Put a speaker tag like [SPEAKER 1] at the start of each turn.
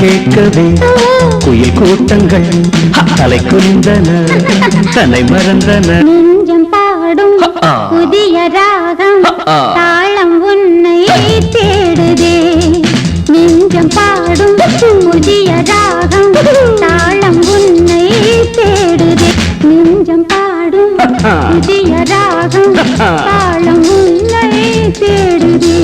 [SPEAKER 1] கேட்கவே குயில் கூட்டங்கள் தலை குனிந்தன தன்னை மறந்தன
[SPEAKER 2] நெஞ்சம் பாடும் புதிய ராகம் தாளம் உன்னை தேடுதே நெஞ்சம் பாடும் புதிய ராகம் தாளம் உன்னை தேடுதே நெஞ்சம் பாடும் புதிய ராகம் தாளம் உன்னை தேடுதே